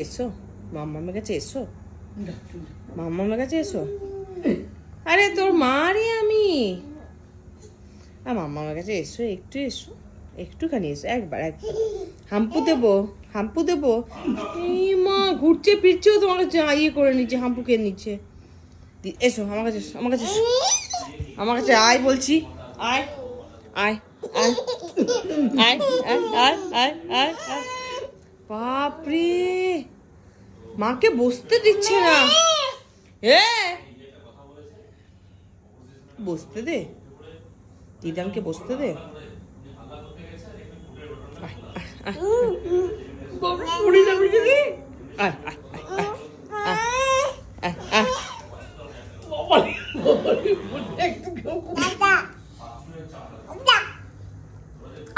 এসো মাম্মামের কাছে এসো, মাম্মামের কাছে এসো। আরে তোর মারই আমি। মাম্মামের কাছে এসো, একটু এসো, একটুখানি এসো, একবার একবার। হাম্পু দেবো, হাম্পু দেবো। এই মা ঘুরছে ফিরছেও তোমাকে ইয়ে করে নিচ্ছে, হাম্পু খেয়ে নিচ্ছে। এসো আমার কাছে, এসো আমার কাছে, এসো আমার কাছে, আয় বলছি, আয় আয় আয় আয় আয় আয় আয় আয় আয়। বাপরে, মাকে বসতে দিচ্ছে না। এ বসতে দে, দিদানকে বসতে দে।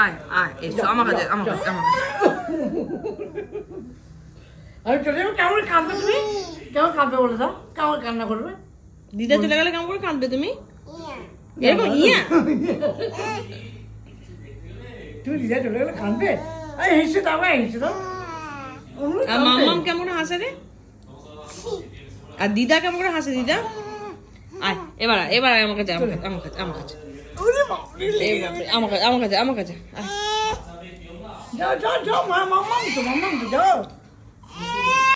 আয় আয় এসো আমার কাছে, আমার কাছে, আমার কাছে। আমি চলে যাবো, কেমন কাঁদবে তুমি? কেমন কাঁদবে বলে দাও, কেমন কান্না করবে? দিদা চলে গেলে কেমন করে কাঁদবে তুমি? এরকম ইয়া তুমি দিদা চলে গেলে কাঁদবে? হেসে দাও, হেসে দাও। আর মাম্মাম কেমন করে হাসে রে? আর দিদা কেমন করে হাসে দিদা? আয় এবার আয়, এবার আয় আমার কাছে, আমার কাছে, আমার কাছে, আমার কাছে, আমার কাছে, আমার কাছে, আমার কাছে। যাও যাও যাও, মাম্মাম তো যাও।